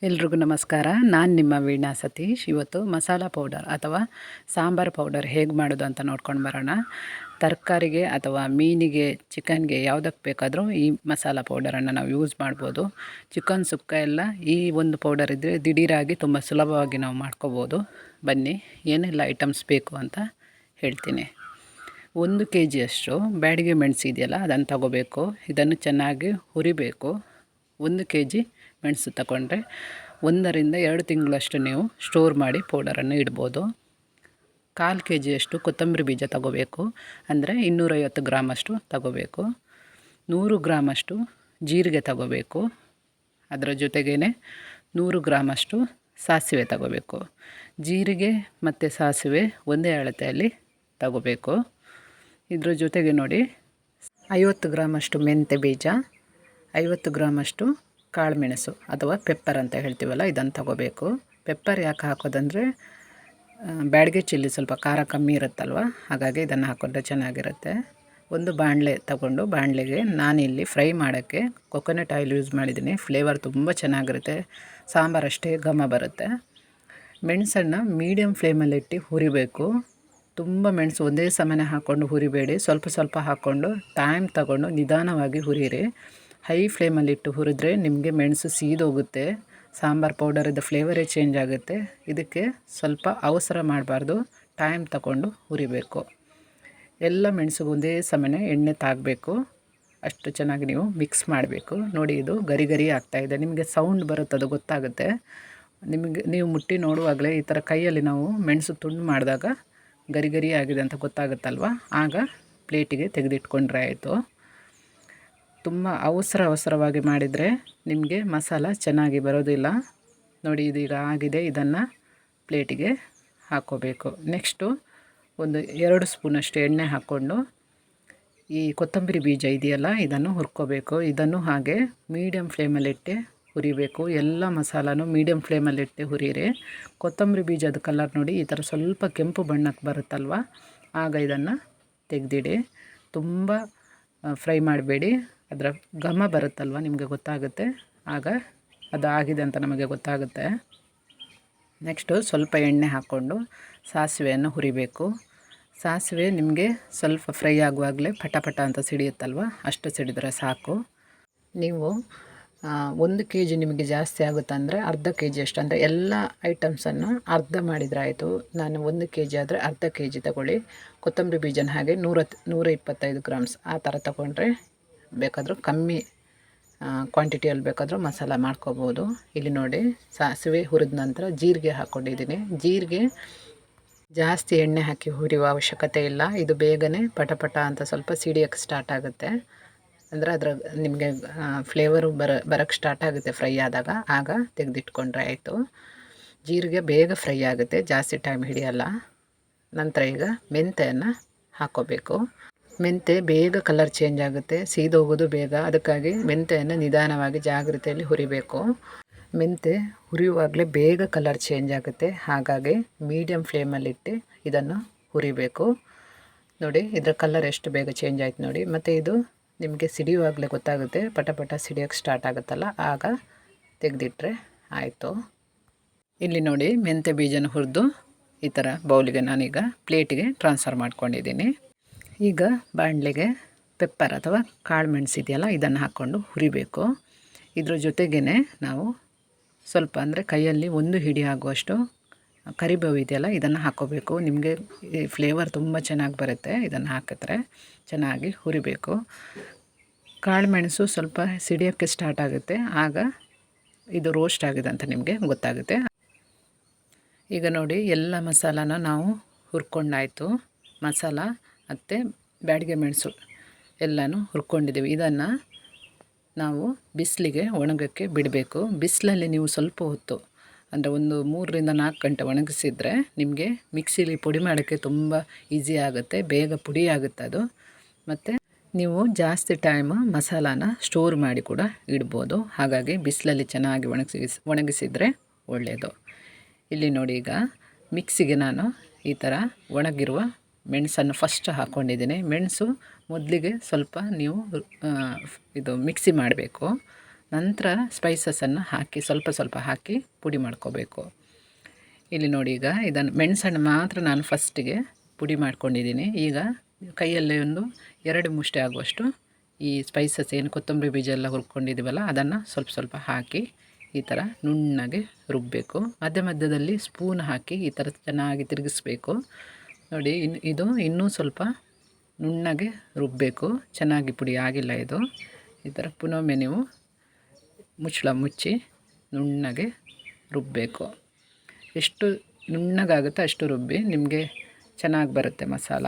ಎಲ್ರಿಗೂ ನಮಸ್ಕಾರ. ನಾನು ನಿಮ್ಮ ವೀಣಾ ಸತೀಶ್. ಇವತ್ತು ಮಸಾಲ ಪೌಡರ್ ಅಥವಾ ಸಾಂಬಾರು ಪೌಡರ್ ಹೇಗೆ ಮಾಡೋದು ಅಂತ ನೋಡ್ಕೊಂಡು ಬರೋಣ. ತರಕಾರಿಗೆ ಅಥವಾ ಮೀನಿಗೆ, ಚಿಕನ್ಗೆ ಯಾವುದಕ್ಕೆ ಬೇಕಾದರೂ ಈ ಮಸಾಲ ಪೌಡರನ್ನು ನಾವು ಯೂಸ್ ಮಾಡ್ಬೋದು. ಚಿಕನ್ ಸುಕ್ಕ ಎಲ್ಲ ಈ ಒಂದು ಪೌಡರ್ ಇದ್ದರೆ ದಿಢೀರಾಗಿ ತುಂಬ ಸುಲಭವಾಗಿ ನಾವು ಮಾಡ್ಕೋಬೋದು. ಬನ್ನಿ ಏನೆಲ್ಲ ಐಟಮ್ಸ್ ಬೇಕು ಅಂತ ಹೇಳ್ತೀನಿ. 1 kgಯಷ್ಟು ಬ್ಯಾಡಗಿ ಮೆಣಸು ಇದೆಯಲ್ಲ ಅದನ್ನು ತಗೋಬೇಕು. ಇದನ್ನು ಚೆನ್ನಾಗಿ ಹುರಿಬೇಕು. 1 kg ಮೆಣಸು ತಗೊಂಡ್ರೆ 1 ರಿಂದ 2 ತಿಂಗಳಷ್ಟು ನೀವು ಸ್ಟೋರ್ ಮಾಡಿ ಪೌಡರನ್ನು ಇಡ್ಬೋದು. 1/4 kgಯಷ್ಟು ಕೊತ್ತಂಬರಿ ಬೀಜ ತಗೋಬೇಕು, ಅಂದರೆ 250 ಗ್ರಾಮಷ್ಟು ತಗೋಬೇಕು. 100 ಗ್ರಾಮಷ್ಟು ಜೀರಿಗೆ ತಗೋಬೇಕು. ಅದರ ಜೊತೆಗೇ 100 ಗ್ರಾಮಷ್ಟು ಸಾಸಿವೆ ತಗೋಬೇಕು. ಜೀರಿಗೆ ಮತ್ತು ಸಾಸಿವೆ ಒಂದೇ ಅಳತೆಯಲ್ಲಿ ತಗೋಬೇಕು. ಇದ್ರ ಜೊತೆಗೆ ನೋಡಿ 50 ಗ್ರಾಮಷ್ಟು ಮೆಂತ್ಯ ಬೀಜ, 50 ಗ್ರಾಮಷ್ಟು ಕಾಳುಮೆಣಸು ಅಥವಾ ಪೆಪ್ಪರ್ ಅಂತ ಹೇಳ್ತೀವಲ್ಲ ಇದನ್ನು ತಗೋಬೇಕು. ಪೆಪ್ಪರ್ ಯಾಕೆ ಹಾಕೋದಂದರೆ ಬ್ಯಾಡಗಿ ಚಿಲ್ಲಿ ಸ್ವಲ್ಪ ಖಾರ ಕಮ್ಮಿ ಇರುತ್ತಲ್ವ, ಹಾಗಾಗಿ ಇದನ್ನು ಹಾಕೊಂಡ್ರೆ ಚೆನ್ನಾಗಿರುತ್ತೆ. ಒಂದು ಬಾಣಲೆ ತಗೊಂಡು ಬಾಣಲೆಗೆ ನಾನಿಲ್ಲಿ ಫ್ರೈ ಮಾಡೋಕ್ಕೆ ಕೊಕೊನಟ್ ಆಯಿಲ್ ಯೂಸ್ ಮಾಡಿದ್ದೀನಿ. ಫ್ಲೇವರ್ ತುಂಬ ಚೆನ್ನಾಗಿರುತ್ತೆ, ಸಾಂಬಾರಷ್ಟೇ ಘಮ ಬರುತ್ತೆ. ಮೆಣಸನ್ನು ಮೀಡಿಯಮ್ ಫ್ಲೇಮಲ್ಲಿಟ್ಟು ಹುರಿಬೇಕು. ತುಂಬ ಮೆಣಸು ಒಂದೇ ಸಮನೆ ಹಾಕ್ಕೊಂಡು ಹುರಿಬೇಡಿ, ಸ್ವಲ್ಪ ಸ್ವಲ್ಪ ಹಾಕ್ಕೊಂಡು ಟೈಮ್ ತಗೊಂಡು ನಿಧಾನವಾಗಿ ಹುರಿಯಿರಿ. ಹೈ ಫ್ಲೇಮಲ್ಲಿಟ್ಟು ಹುರಿದ್ರೆ ನಿಮಗೆ ಮೆಣಸು ಸೀದೋಗುತ್ತೆ, ಸಾಂಬಾರು ಪೌಡರಿದ್ದ ಫ್ಲೇವರೇ ಚೇಂಜ್ ಆಗುತ್ತೆ. ಇದಕ್ಕೆ ಸ್ವಲ್ಪ ಅವಸರ ಮಾಡಬಾರ್ದು, ಟೈಮ್ ತಗೊಂಡು ಹುರಿಬೇಕು. ಎಲ್ಲ ಮೆಣಸಿಗೆ ಒಂದೇ ಸಮನೆ ಎಣ್ಣೆ ತಾಗಬೇಕು, ಅಷ್ಟು ಚೆನ್ನಾಗಿ ನೀವು ಮಿಕ್ಸ್ ಮಾಡಬೇಕು. ನೋಡಿ ಇದು ಗರಿ ಗರಿ ಆಗ್ತಾಯಿದೆ, ನಿಮಗೆ ಸೌಂಡ್ ಬರುತ್ತೆ, ಅದು ಗೊತ್ತಾಗುತ್ತೆ ನಿಮಗೆ. ನೀವು ಮುಟ್ಟಿ ನೋಡುವಾಗಲೇ ಈ ಥರ ಕೈಯಲ್ಲಿ ನಾವು ಮೆಣಸು ತುಂಡು ಮಾಡಿದಾಗ ಗರಿ ಗರಿ ಆಗಿದೆ ಅಂತ ಗೊತ್ತಾಗುತ್ತಲ್ವ, ಆಗ ಪ್ಲೇಟಿಗೆ ತೆಗೆದಿಟ್ಕೊಂಡ್ರೆ ಆಯಿತು. ತುಂಬ ಅವಸರವಾಗಿ ಮಾಡಿದರೆ ನಿಮಗೆ ಮಸಾಲ ಚೆನ್ನಾಗಿ ಬರೋದಿಲ್ಲ. ನೋಡಿ ಇದೀಗ ಆಗಿದೆ, ಇದನ್ನು ಪ್ಲೇಟಿಗೆ ಹಾಕ್ಕೋಬೇಕು. ನೆಕ್ಸ್ಟು ಒಂದು 2 ಸ್ಪೂನಷ್ಟು ಎಣ್ಣೆ ಹಾಕ್ಕೊಂಡು ಈ ಕೊತ್ತಂಬರಿ ಬೀಜ ಇದೆಯಲ್ಲ ಇದನ್ನು ಹುರ್ಕೋಬೇಕು. ಇದನ್ನು ಹಾಗೆ ಮೀಡಿಯಮ್ ಫ್ಲೇಮಲ್ಲಿಟ್ಟೆ ಹುರಿಬೇಕು. ಎಲ್ಲ ಮಸಾಲನೂ ಮೀಡಿಯಮ್ ಫ್ಲೇಮಲ್ಲಿಟ್ಟೆ ಹುರಿಯಿರಿ. ಕೊತ್ತಂಬರಿ ಬೀಜದ ಕಲರ್ ನೋಡಿ ಈ ಥರ ಸ್ವಲ್ಪ ಕೆಂಪು ಬಣ್ಣಕ್ಕೆ ಬರುತ್ತಲ್ವ, ಆಗ ಇದನ್ನು ತೆಗೆದಿಡಿ. ತುಂಬ ಫ್ರೈ ಮಾಡಬೇಡಿ, ಅದರ ಘಮ ಬರುತ್ತಲ್ವ ನಿಮಗೆ ಗೊತ್ತಾಗುತ್ತೆ, ಆಗ ಅದು ಆಗಿದೆ ಅಂತ ನಮಗೆ ಗೊತ್ತಾಗುತ್ತೆ. ನೆಕ್ಸ್ಟು ಸ್ವಲ್ಪ ಎಣ್ಣೆ ಹಾಕ್ಕೊಂಡು ಸಾಸಿವೆಯನ್ನು ಹುರಿಬೇಕು. ಸಾಸಿವೆ ನಿಮಗೆ ಸ್ವಲ್ಪ ಫ್ರೈ ಆಗುವಾಗಲೇ ಪಟ ಅಂತ ಸಿಡಿಯುತ್ತಲ್ವ, ಅಷ್ಟು ಸಿಡಿದ್ರೆ ಸಾಕು. ನೀವು 1 kg ನಿಮಗೆ ಜಾಸ್ತಿ ಆಗುತ್ತಂದರೆ ಅರ್ಧ kg ಅಷ್ಟು, ಅಂದರೆ ಎಲ್ಲ ಐಟಮ್ಸನ್ನು ಅರ್ಧ ಮಾಡಿದರೆ ಆಯಿತು. ನಾನು 1 kg ಆದರೆ ಅರ್ಧ kg ತಗೊಳ್ಳಿ. ಕೊತ್ತಂಬರಿ ಬೀಜನ ಹಾಗೆ 125 ಗ್ರಾಮ್ಸ್ ಆ ಥರ ತಗೊಂಡ್ರೆ ಬೇಕಾದರೂ ಕಮ್ಮಿ ಕ್ವಾಂಟಿಟಿಯಲ್ಲಿ ಬೇಕಾದರೂ ಮಸಾಲ ಮಾಡ್ಕೋಬೋದು. ಇಲ್ಲಿ ನೋಡಿ ಸಾಸಿವೆ ಹುರಿದ ನಂತರ ಜೀರಿಗೆ ಹಾಕ್ಕೊಂಡಿದ್ದೀನಿ. ಜೀರಿಗೆ ಜಾಸ್ತಿ ಎಣ್ಣೆ ಹಾಕಿ ಹುರಿಯುವ ಅವಶ್ಯಕತೆ ಇಲ್ಲ, ಇದು ಬೇಗನೆ ಪಟ ಅಂತ ಸ್ವಲ್ಪ ಸಿಡಿಯೋಕ್ಕೆ ಸ್ಟಾರ್ಟ್ ಆಗುತ್ತೆ. ಅಂದರೆ ಅದರ ನಿಮಗೆ ಫ್ಲೇವರು ಬರೋಕ್ಕೆ ಸ್ಟಾರ್ಟ್ ಆಗುತ್ತೆ ಫ್ರೈ ಆದಾಗ, ಆಗ ತೆಗೆದಿಟ್ಕೊಂಡ್ರೆ ಆಯಿತು. ಜೀರಿಗೆ ಬೇಗ ಫ್ರೈ ಆಗುತ್ತೆ, ಜಾಸ್ತಿ ಟೈಮ್ ಹಿಡಿಯಲ್ಲ. ನಂತರ ಈಗ ಮೆಂತ್ಯವನ್ನು ಹಾಕ್ಕೋಬೇಕು. ಮೆಂತ್ಯ ಬೇಗ ಕಲರ್ ಚೇಂಜ್ ಆಗುತ್ತೆ, ಸೀದೋಗೋದು ಬೇಗ, ಅದಕ್ಕಾಗಿ ಮೆಂತ್ಯವನ್ನು ನಿಧಾನವಾಗಿ ಜಾಗ್ರತೆಯಲ್ಲಿ ಹುರಿಬೇಕು. ಮೆಂತ್ಯ ಹುರಿಯುವಾಗಲೇ ಬೇಗ ಕಲರ್ ಚೇಂಜ್ ಆಗುತ್ತೆ, ಹಾಗಾಗಿ ಮೀಡಿಯಮ್ ಫ್ಲೇಮಲ್ಲಿಟ್ಟು ಇದನ್ನು ಹುರಿಬೇಕು. ನೋಡಿ ಇದರ ಕಲರ್ ಎಷ್ಟು ಬೇಗ ಚೇಂಜ್ ಆಯ್ತು ನೋಡಿ. ಮತ್ತು ಇದು ನಿಮಗೆ ಸಿಡಿಯುವಾಗಲೇ ಗೊತ್ತಾಗುತ್ತೆ, ಪಟ ಸಿಡಿಯೋಕ್ಕೆ ಸ್ಟಾರ್ಟ್ ಆಗುತ್ತಲ್ಲ, ಆಗ ತೆಗೆದಿಟ್ರೆ ಆಯಿತು. ಇಲ್ಲಿ ನೋಡಿ ಮೆಂತ್ಯ ಬೀಜನ ಹುರಿದು ಈ ಥರ ಬೌಲಿಗೆ ನಾನೀಗ ಪ್ಲೇಟಿಗೆ ಟ್ರಾನ್ಸ್ಫರ್ ಮಾಡ್ಕೊಂಡಿದ್ದೀನಿ. ಈಗ ಬಾಣಲೆಗೆ ಪೆಪ್ಪರ್ ಅಥವಾ ಕಾಳು ಮೆಣಸು ಇದೆಯಲ್ಲ ಇದನ್ನು ಹಾಕ್ಕೊಂಡು ಹುರಿಬೇಕು. ಇದ್ರ ಜೊತೆಗೇ ನಾವು ಸ್ವಲ್ಪ ಅಂದರೆ ಕೈಯಲ್ಲಿ 1 ಹಿಡಿ ಆಗುವಷ್ಟು ಕರಿಬೇವು ಇದೆಯಲ್ಲ ಇದನ್ನು ಹಾಕ್ಕೋಬೇಕು. ನಿಮಗೆ ಈ ಫ್ಲೇವರ್ ತುಂಬ ಚೆನ್ನಾಗಿ ಬರುತ್ತೆ, ಇದನ್ನು ಹಾಕಿದ್ರೆ ಚೆನ್ನಾಗಿ ಹುರಿಬೇಕು. ಕಾಳು ಮೆಣಸು ಸ್ವಲ್ಪ ಸಿಡಿಯೋಕ್ಕೆ ಸ್ಟಾರ್ಟ್ ಆಗುತ್ತೆ, ಆಗ ಇದು ರೋಸ್ಟ್ ಆಗಿದೆ ಅಂತ ನಿಮಗೆ ಗೊತ್ತಾಗುತ್ತೆ. ಈಗ ನೋಡಿ ಎಲ್ಲ ಮಸಾಲಾನ ನಾವು ಹುರ್ಕೊಂಡಾಯಿತು. ಮಸಾಲ ಮತ್ತು ಬ್ಯಾಡಗಿ ಮೆಣಸು ಎಲ್ಲನೂ ಹುರ್ಕೊಂಡಿದ್ದೀವಿ. ಇದನ್ನು ನಾವು ಬಿಸಿಲಿಗೆ ಒಣಗೋಕ್ಕೆ ಬಿಡಬೇಕು. ಬಿಸಿಲಲ್ಲಿ ನೀವು ಸ್ವಲ್ಪ ಹೊತ್ತು ಅಂದರೆ ಒಂದು 3 ರಿಂದ 4 ಗಂಟೆ ಒಣಗಿಸಿದರೆ ನಿಮಗೆ ಮಿಕ್ಸಿಲಿ ಪುಡಿ ಮಾಡೋಕ್ಕೆ ತುಂಬ ಈಸಿ ಆಗುತ್ತೆ, ಬೇಗ ಪುಡಿ ಆಗುತ್ತೆ ಅದು. ಮತ್ತು ನೀವು ಜಾಸ್ತಿ ಟೈಮ್ ಮಸಾಲಾನ ಸ್ಟೋರ್ ಮಾಡಿ ಕೂಡ ಇಡ್ಬೋದು, ಹಾಗಾಗಿ ಬಿಸಿಲಲ್ಲಿ ಚೆನ್ನಾಗಿ ಒಣಗಿಸಿದರೆ ಒಳ್ಳೆಯದು. ಇಲ್ಲಿ ನೋಡಿ ಈಗ ಮಿಕ್ಸಿಗೆ ನಾನು ಈ ಥರ ಒಣಗಿರುವ ಮೆಣಸನ್ನು ಫಸ್ಟ್ ಹಾಕ್ಕೊಂಡಿದ್ದೀನಿ. ಮೆಣಸು ಮೊದಲಿಗೆ ಸ್ವಲ್ಪ ನೀವು ಇದು ಮಿಕ್ಸಿ ಮಾಡಬೇಕು. ನಂತರ ಸ್ಪೈಸಸನ್ನು ಹಾಕಿ ಸ್ವಲ್ಪ ಸ್ವಲ್ಪ ಹಾಕಿ ಪುಡಿ ಮಾಡ್ಕೋಬೇಕು. ಇಲ್ಲಿ ನೋಡಿ, ಈಗ ಇದನ್ನು ಮೆಣಸನ್ನು ಮಾತ್ರ ನಾನು ಫಸ್ಟಿಗೆ ಪುಡಿ ಮಾಡ್ಕೊಂಡಿದ್ದೀನಿ. ಈಗ ಕೈಯಲ್ಲೇ ಒಂದು 2 ಮುಷ್ಟಿ ಆಗುವಷ್ಟು ಈ ಸ್ಪೈಸಸ್ ಏನು ಕೊತ್ತಂಬರಿ ಬೀಜ ಎಲ್ಲ ಹುರ್ಕೊಂಡಿದ್ದೀವಲ್ಲ ಅದನ್ನು ಸ್ವಲ್ಪ ಸ್ವಲ್ಪ ಹಾಕಿ ಈ ಥರ ನುಣ್ಣಗೆ ರುಬ್ಬಬೇಕು. ಮಧ್ಯ ಮಧ್ಯದಲ್ಲಿ ಸ್ಪೂನ್ ಹಾಕಿ ಈ ಥರ ಚೆನ್ನಾಗಿ ತಿರುಗಿಸ್ಬೇಕು. ನೋಡಿ, ಇದು ಇನ್ನೂ ಸ್ವಲ್ಪ ನುಣ್ಣಗೆ ರುಬ್ಬಬೇಕು. ಚೆನ್ನಾಗಿ ಪುಡಿ ಆಗಿಲ್ಲ ಇದು. ಈ ಥರ ಪುನೊಮ್ಮೆ ನೀವು ಮುಚ್ಚಳ ಮುಚ್ಚಿ ನುಣ್ಣಗೆ ರುಬ್ಬಬೇಕು. ಎಷ್ಟು ನುಣ್ಣಗಾಗುತ್ತೋ ಅಷ್ಟು ರುಬ್ಬಿ, ನಿಮಗೆ ಚೆನ್ನಾಗಿ ಬರುತ್ತೆ ಮಸಾಲ.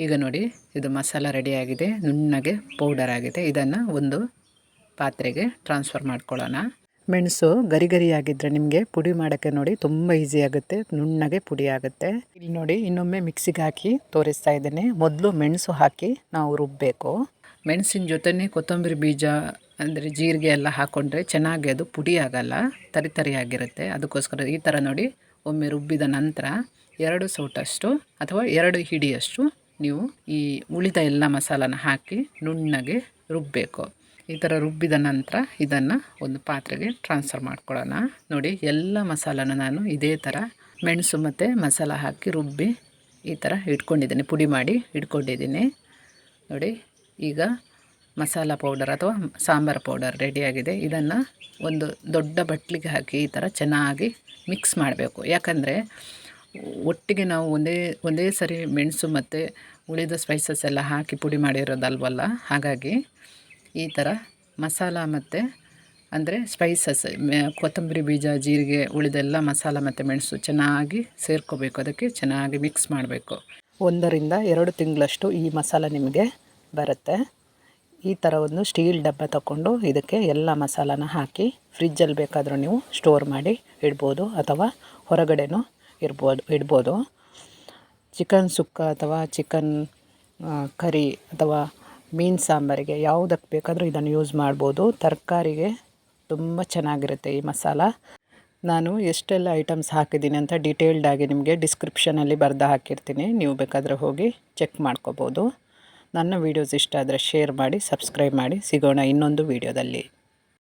ಈಗ ನೋಡಿ, ಇದು ಮಸಾಲ ರೆಡಿಯಾಗಿದೆ, ನುಣ್ಣಗೆ ಪೌಡರ್ ಆಗಿದೆ. ಇದನ್ನು ಒಂದು ಪಾತ್ರೆಗೆ ಟ್ರಾನ್ಸ್ಫರ್ ಮಾಡ್ಕೊಳ್ಳೋಣ. ಮೆಣಸು ಗರಿ ಗರಿಯಾಗಿದ್ದರೆ ನಿಮಗೆ ಪುಡಿ ಮಾಡೋಕ್ಕೆ ನೋಡಿ ತುಂಬ ಈಸಿ ಆಗುತ್ತೆ, ನುಣ್ಣಗೆ ಪುಡಿ ಆಗುತ್ತೆ. ಇಲ್ಲಿ ನೋಡಿ, ಇನ್ನೊಮ್ಮೆ ಮಿಕ್ಸಿಗೆ ಹಾಕಿ ತೋರಿಸ್ತಾ ಇದ್ದೇನೆ. ಮೊದಲು ಮೆಣಸು ಹಾಕಿ ನಾವು ರುಬ್ಬಬೇಕು. ಮೆಣಸಿನ ಜೊತೆನೇ ಕೊತ್ತಂಬರಿ ಬೀಜ ಅಂದರೆ ಜೀರಿಗೆ ಎಲ್ಲ ಹಾಕ್ಕೊಂಡ್ರೆ ಚೆನ್ನಾಗಿ ಅದು ಪುಡಿ ಆಗಲ್ಲ, ತರಿಯಾಗಿರುತ್ತೆ. ಅದಕ್ಕೋಸ್ಕರ ಈ ಥರ ನೋಡಿ ಒಮ್ಮೆ ರುಬ್ಬಿದ ನಂತರ 2 ಸೌಟಷ್ಟು ಅಥವಾ 2 ಹಿಡಿಯಷ್ಟು ನೀವು ಈ ಉಳಿದ ಎಲ್ಲ ಮಸಾಲನ ಹಾಕಿ ನುಣ್ಣಗೆ ರುಬ್ಬಬೇಕು. ಈ ಥರ ರುಬ್ಬಿದ ನಂತರ ಇದನ್ನು ಒಂದು ಪಾತ್ರೆಗೆ ಟ್ರಾನ್ಸ್ಫರ್ ಮಾಡ್ಕೊಳ್ಳೋಣ. ನೋಡಿ, ಎಲ್ಲ ಮಸಾಲನ ನಾನು ಇದೇ ಥರ ಮೆಣಸು ಮತ್ತು ಮಸಾಲ ಹಾಕಿ ರುಬ್ಬಿ ಈ ಥರ ಇಟ್ಕೊಂಡಿದ್ದೀನಿ, ಪುಡಿ ಮಾಡಿ ಇಟ್ಕೊಂಡಿದ್ದೀನಿ. ನೋಡಿ, ಈಗ ಮಸಾಲ ಪೌಡರ್ ಅಥವಾ ಸಾಂಬಾರು ಪೌಡರ್ ರೆಡಿಯಾಗಿದೆ. ಇದನ್ನು ಒಂದು ದೊಡ್ಡ ಬಟ್ಲಿಗೆ ಹಾಕಿ ಈ ಥರ ಚೆನ್ನಾಗಿ ಮಿಕ್ಸ್ ಮಾಡಬೇಕು. ಯಾಕಂದರೆ ಒಟ್ಟಿಗೆ ನಾವು ಒಂದೇ ಸರಿ ಮೆಣಸು ಮತ್ತು ಉಳಿದ ಸ್ಪೈಸಸ್ ಎಲ್ಲ ಹಾಕಿ ಪುಡಿ ಮಾಡಿರೋದಲ್ವಲ್ಲ, ಹಾಗಾಗಿ ಈ ಥರ ಮಸಾಲ ಮತ್ತು ಅಂದರೆ ಸ್ಪೈಸಸ್ ಕೊತ್ತಂಬರಿ ಬೀಜ ಜೀರಿಗೆ ಉಳಿದೆಲ್ಲ ಮಸಾಲ ಮತ್ತು ಮೆಣಸು ಚೆನ್ನಾಗಿ ಸೇರ್ಕೋಬೇಕು. ಅದಕ್ಕೆ ಚೆನ್ನಾಗಿ ಮಿಕ್ಸ್ ಮಾಡಬೇಕು. 1 ರಿಂದ 2 ತಿಂಗಳಷ್ಟು ಈ ಮಸಾಲ ನಿಮಗೆ ಬರುತ್ತೆ. ಈ ಥರ ಒಂದು ಸ್ಟೀಲ್ ಡಬ್ಬ ತಗೊಂಡು ಇದಕ್ಕೆ ಎಲ್ಲ ಮಸಾಲಾನ ಹಾಕಿ ಫ್ರಿಜ್ಜಲ್ಲಿ ಬೇಕಾದರೂ ನೀವು ಸ್ಟೋರ್ ಮಾಡಿ ಇಡ್ಬೋದು ಅಥವಾ ಹೊರಗಡೆನೂ ಇಡ್ಬೋದು. ಚಿಕನ್ ಸುಕ್ಕ ಅಥವಾ ಚಿಕನ್ ಕರಿ ಅಥವಾ ಮೀನು ಸಾಂಬಾರಿಗೆ ಯಾವುದಕ್ಕೆ ಬೇಕಾದರೂ ಇದನ್ನು ಯೂಸ್ ಮಾಡ್ಬೋದು. ತರಕಾರಿಗೆ ತುಂಬ ಚೆನ್ನಾಗಿರುತ್ತೆ ಈ ಮಸಾಲ. ನಾನು ಎಷ್ಟೆಲ್ಲ ಐಟಮ್ಸ್ ಹಾಕಿದ್ದೀನಿ ಅಂತ ಡೀಟೇಲ್ಡಾಗಿ ನಿಮಗೆ ಡಿಸ್ಕ್ರಿಪ್ಷನಲ್ಲಿ ಬರೆದು ಹಾಕಿರ್ತೀನಿ, ನೀವು ಬೇಕಾದರೆ ಹೋಗಿ ಚೆಕ್ ಮಾಡ್ಕೋಬೋದು. ನನ್ನ ವೀಡಿಯೋಸ್ ಇಷ್ಟ ಆದರೆ ಶೇರ್ ಮಾಡಿ, ಸಬ್ಸ್ಕ್ರೈಬ್ ಮಾಡಿ. ಸಿಗೋಣ ಇನ್ನೊಂದು ವೀಡಿಯೋದಲ್ಲಿ.